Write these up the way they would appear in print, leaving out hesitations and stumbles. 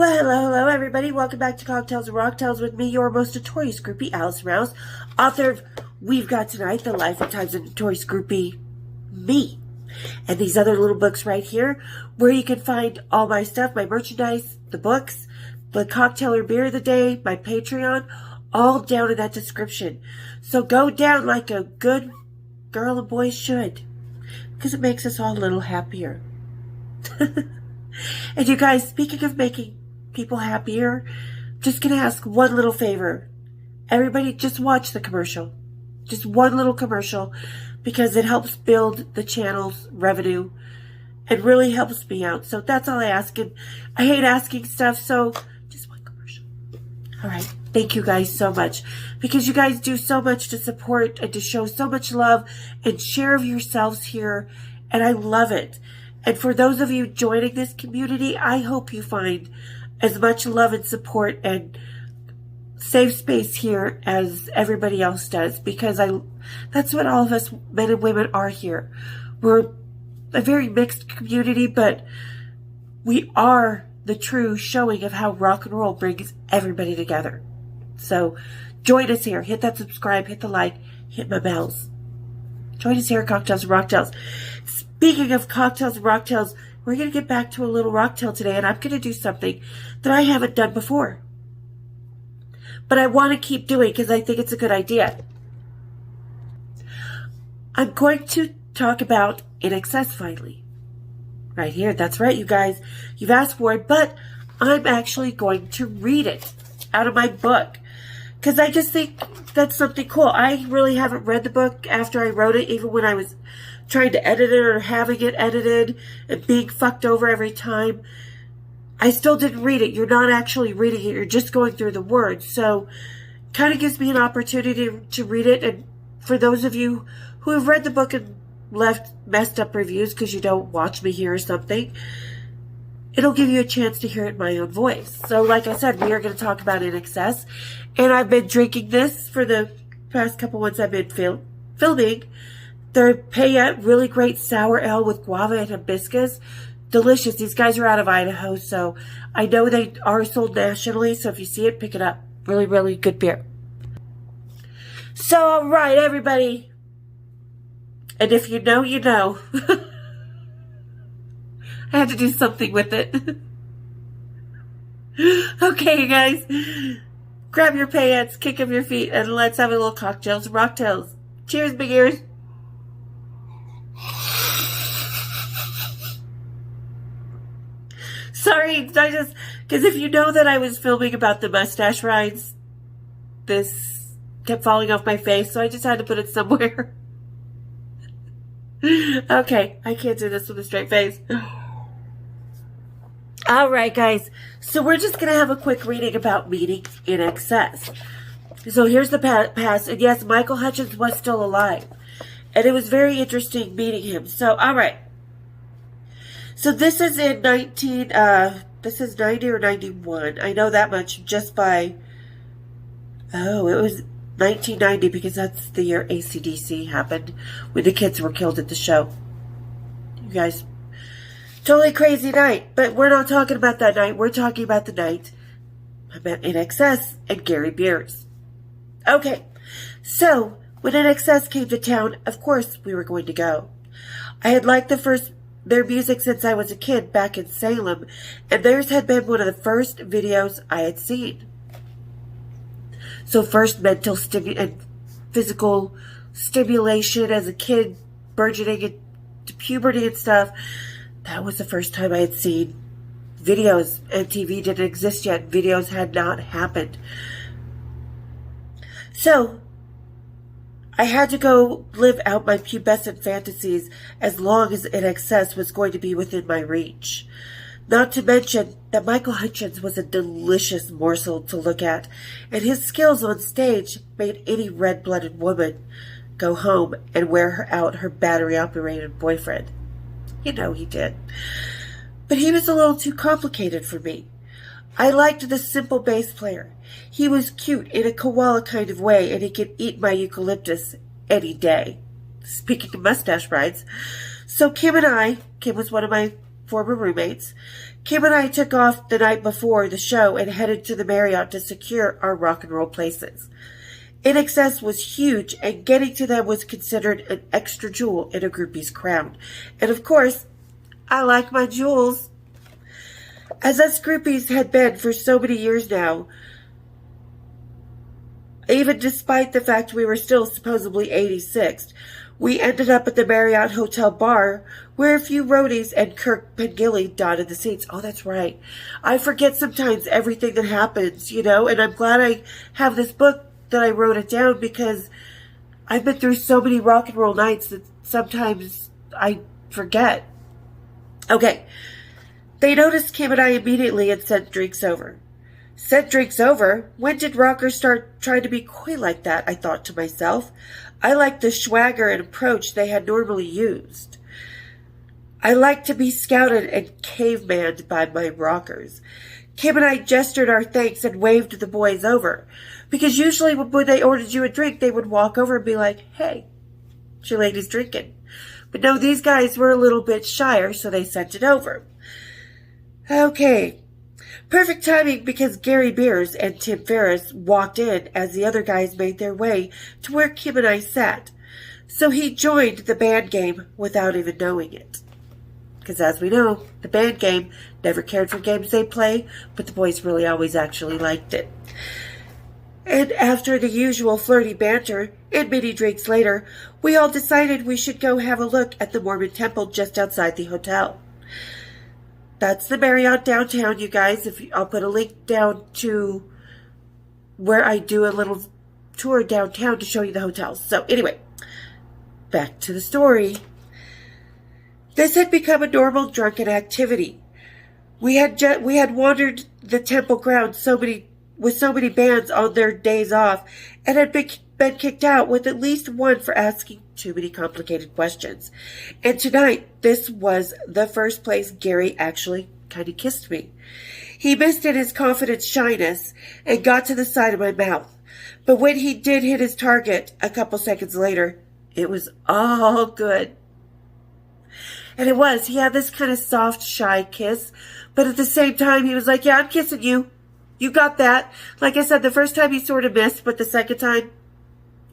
Well, hello, everybody. Welcome back to Cocktails and Rocktails with me, your most notorious groupie, Alice Rouse, author of We've Got Tonight, The Life and Times of Notorious Groupie, Me. And these other little books right here, where you can find all my stuff, my merchandise, the books, the cocktail or beer of the day, my Patreon, all down in that description. So go down like a good girl and boy should, because it makes us all a little happier. And you guys, speaking of making people happier, just gonna ask one little favor. Everybody just watch the commercial. Just one little commercial, because it helps build the channel's revenue. It really helps me out. So that's all I ask. And I hate asking stuff, so just one commercial. All right. Thank you guys so much, because you guys do so much to support and to show so much love and share of yourselves here. And I love it. And for those of you joining this community, I hope you find as much love and support and safe space here as everybody else does, because that's what all of us men and women are here. We're a very mixed community, but we are the true showing of how rock and roll brings everybody together. So join us here. Hit that subscribe, hit the like, hit my bells. Join us here at Cocktails and Rocktails. Speaking of Cocktails and Rocktails, we're going to get back to a little rocktail today, and I'm going to do something that I haven't done before. But I want to keep doing because I think it's a good idea. I'm going to talk about INXS finally. Right here. That's right, you guys. You've asked for it, but I'm actually going to read it out of my book, because I just think that's something cool. I really haven't read the book after I wrote it, even when I was trying to edit it or having it edited and being fucked over every time. I still didn't read it. You're not actually reading it. You're just going through the words. So kind of gives me an opportunity to read it. And for those of you who have read the book and left messed up reviews because you don't watch me here or something, it'll give you a chance to hear it in my own voice. So like I said, we are going to talk about INXS. And I've been drinking this for the past couple months I've been filming. Their Payette, really great sour ale with guava and hibiscus. Delicious. These guys are out of Idaho, so I know they are sold nationally, so if you see it, pick it up. Really, really good beer. So, all right, everybody. And if you know, you know. I had to do something with it. Okay, you guys. Grab your Payettes, kick up your feet, and let's have a little cocktails and rocktails. Cheers, big ears. Sorry, because if you know that I was filming about the mustache rides, this kept falling off my face, so I just had to put it somewhere. Okay, I can't do this with a straight face. All right, guys, so we're just going to have a quick reading about meeting INXS. So here's the past, and yes, Michael Hutchence was still alive, and it was very interesting meeting him. So, all right. So this is in this is 90 or 91. I know that much just by, it was 1990, because that's the year AC/DC happened, when the kids were killed at the show. You guys, totally crazy night, but we're not talking about that night. We're talking about the night I met INXS and Gary Beers. Okay, so when INXS came to town, of course we were going to go. I had liked their music since I was a kid back in Salem, and theirs had been one of the first videos I had seen. So first mental and physical stimulation as a kid, burgeoning into puberty and stuff, that was the first time I had seen videos. MTV didn't exist yet. Videos had not happened. So I had to go live out my pubescent fantasies as long as INXS was going to be within my reach. Not to mention that Michael Hutchence was a delicious morsel to look at, and his skills on stage made any red-blooded woman go home and wear out her battery-operated boyfriend. You know he did. But he was a little too complicated for me. I liked the simple bass player. He was cute in a koala kind of way, and he could eat my eucalyptus any day. Speaking of mustache rides. So Kim was one of my former roommates, Kim and I took off the night before the show and headed to the Marriott to secure our rock and roll places. INXS was huge, and getting to them was considered an extra jewel in a groupie's crown. And of course, I like my jewels. As us groupies had been for so many years now, even despite the fact we were still supposedly 86th, we ended up at the Marriott Hotel bar where a few roadies and Kirk Pengilly dotted the seats. Oh, that's right. I forget sometimes everything that happens, and I'm glad I have this book that I wrote it down because I've been through so many rock and roll nights that sometimes I forget. Okay. They noticed Kim and I immediately and sent drinks over. Sent drinks over? When did rockers start trying to be coy like that? I thought to myself. I liked the swagger and approach they had normally used. I liked to be scouted and cavemanned by my rockers. Kim and I gestured our thanks and waved the boys over. Because usually when they ordered you a drink, they would walk over and be like, hey, your lady's drinking. But no, these guys were a little bit shyer, so they sent it over. Okay. Perfect timing because Gary Beers and Tim Ferriss walked in as the other guys made their way to where Kim and I sat. So he joined the band game without even knowing it. Because as we know, the band game never cared for games they play, but the boys really always actually liked it. And after the usual flirty banter and many drinks later, we all decided we should go have a look at the Mormon temple just outside the hotel. That's the Marriott downtown, you guys. I'll put a link down to where I do a little tour downtown to show you the hotels. So anyway, back to the story. This had become a normal drunken activity. We had wandered the temple grounds with so many bands on their days off and had been kicked out with at least one for asking too many complicated questions. And tonight, this was the first place Gary actually kind of kissed me. He missed in his confident shyness and got to the side of my mouth. But when he did hit his target a couple seconds later, it was all good. And it was. He had this kind of soft, shy kiss. But at the same time, he was like, yeah, I'm kissing you. You got that. Like I said, the first time he sort of missed, but the second time,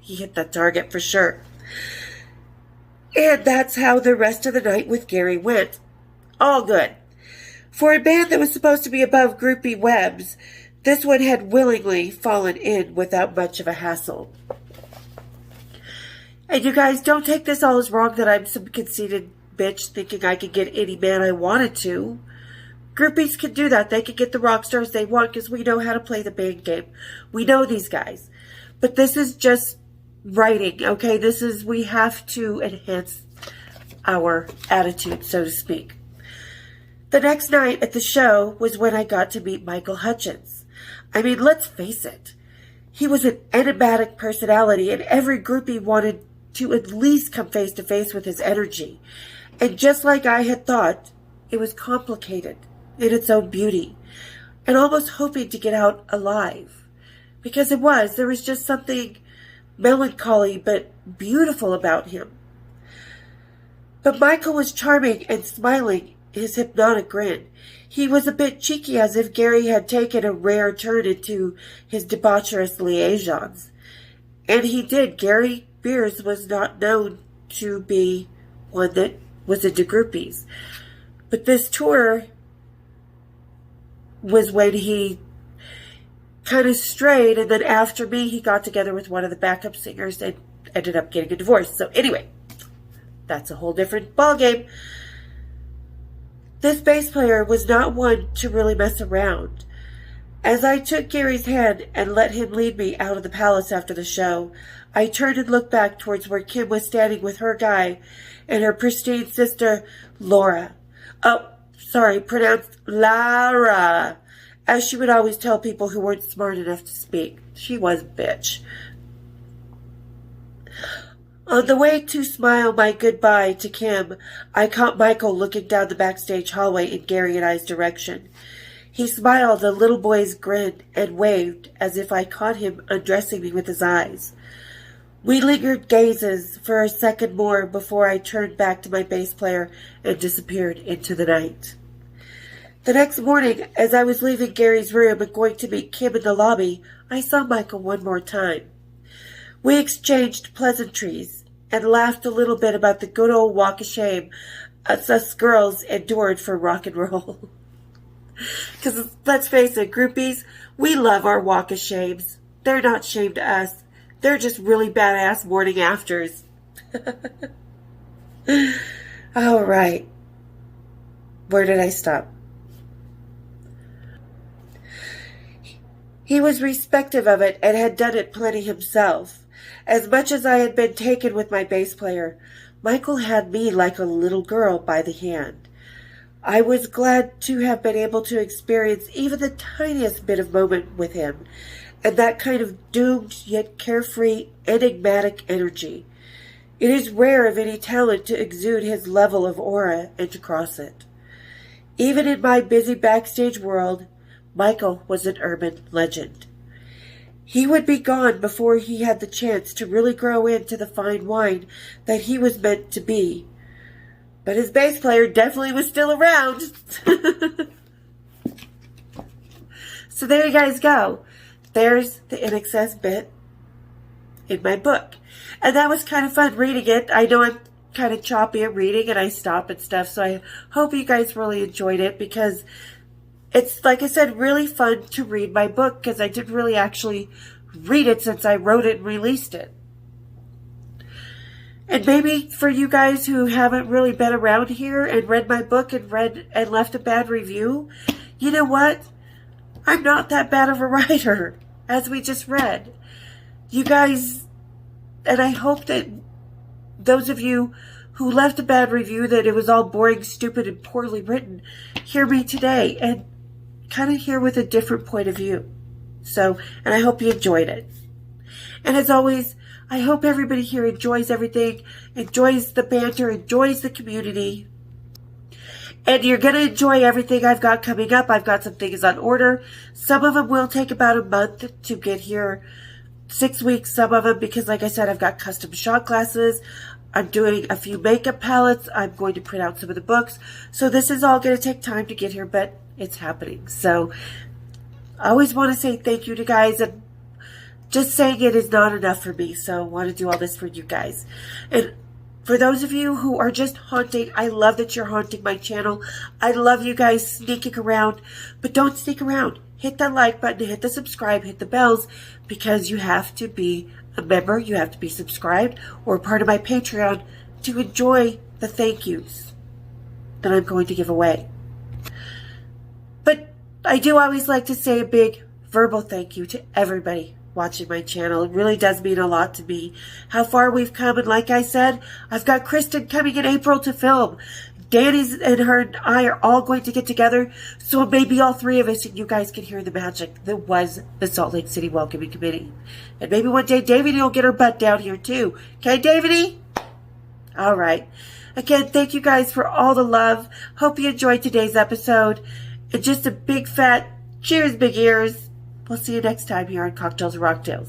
he hit that target for sure. And that's how the rest of the night with Gary went. All good. For a band that was supposed to be above groupie webs, this one had willingly fallen in without much of a hassle. And you guys, don't take this all as wrong that I'm some conceited bitch thinking I could get any man I wanted to. Groupies can do that. They can get the rock stars they want because we know how to play the band game. We know these guys. But this is just writing, okay? We have to enhance our attitude, so to speak. The next night at the show was when I got to meet Michael Hutchins. I mean, let's face it. He was an enigmatic personality, and every groupie wanted to at least come face to face with his energy. And just like I had thought, it was complicated in its own beauty, and almost hoping to get out alive. Because there was just something melancholy but beautiful about him. But Michael was charming and smiling, his hypnotic grin. He was a bit cheeky, as if Gary had taken a rare turn into his debaucherous liaisons. And he did. Gary Beers was not known to be one that was into groupies. But this tour was when he kind of strayed, and then after me, he got together with one of the backup singers and ended up getting a divorce. So anyway, that's a whole different ballgame. This bass player was not one to really mess around. As I took Gary's hand and let him lead me out of the palace after the show, I turned and looked back towards where Kim was standing with her guy and her pristine sister, Laura. Oh, sorry, pronounced Lara, as she would always tell people who weren't smart enough to speak. She was a bitch. On the way to smile my goodbye to Kim, I caught Michael looking down the backstage hallway in Gary and I's direction. He smiled a little boy's grin and waved as if I caught him undressing me with his eyes. We lingered gazes for a second more before I turned back to my bass player and disappeared into the night. The next morning, as I was leaving Gary's room and going to meet Kim in the lobby, I saw Michael one more time. We exchanged pleasantries and laughed a little bit about the good old walk of shame us girls endured for rock and roll. Because let's face it, groupies, we love our walk of shames. They're not shame to us. They're just really badass morning afters. All right. Where did I stop? He was respective of it and had done it plenty himself. As much as I had been taken with my bass player, Michael had me like a little girl by the hand. I was glad to have been able to experience even the tiniest bit of moment with him, and that kind of doomed yet carefree, enigmatic energy. It is rare of any talent to exude his level of aura and to cross it. Even in my busy backstage world, Michael was an urban legend. He would be gone before he had the chance to really grow into the fine wine that he was meant to be. But his bass player definitely was still around. So there you guys go. There's the INXS bit in my book. And that was kind of fun reading it. I know I'm kind of choppy at reading and I stop and stuff. So I hope you guys really enjoyed it because it's, like I said, really fun to read my book because I didn't really actually read it since I wrote it and released it. And maybe for you guys who haven't really been around here and read my book and left a bad review, you know what? I'm not that bad of a writer, as we just read. You guys, and I hope that those of you who left a bad review that it was all boring, stupid, and poorly written, hear me today and kind of hear with a different point of view. So, and I hope you enjoyed it. And as always, I hope everybody here enjoys everything, enjoys the banter, enjoys the community. And you're going to enjoy everything I've got coming up. I've got some things on order. Some of them will take about a month to get here. 6 weeks, some of them, because like I said, I've got custom shot glasses. I'm doing a few makeup palettes. I'm going to print out some of the books. So this is all going to take time to get here, but it's happening. So I always want to say thank you to guys, and just saying it is not enough for me. So I want to do all this for you guys. And for those of you who are just haunting, I love that you're haunting my channel. I love you guys sneaking around, but don't sneak around. Hit that like button, hit the subscribe, hit the bells, because you have to be a member, you have to be subscribed, or part of my Patreon to enjoy the thank yous that I'm going to give away. But I do always like to say a big verbal thank you to everybody watching my channel. It really does mean a lot to me how far we've come. And like I said, I've got Kristen coming in April to film. Danny's and her and I are all going to get together, so maybe all three of us and you guys can hear the magic that was the Salt Lake City Welcoming Committee. And maybe one day Davidi will get her butt down here too. Okay, Davidi? All right. Again, thank you guys for all the love. Hope you enjoyed today's episode. And just a big fat cheers, big ears. We'll see you next time here on Cocktails and Rocktails.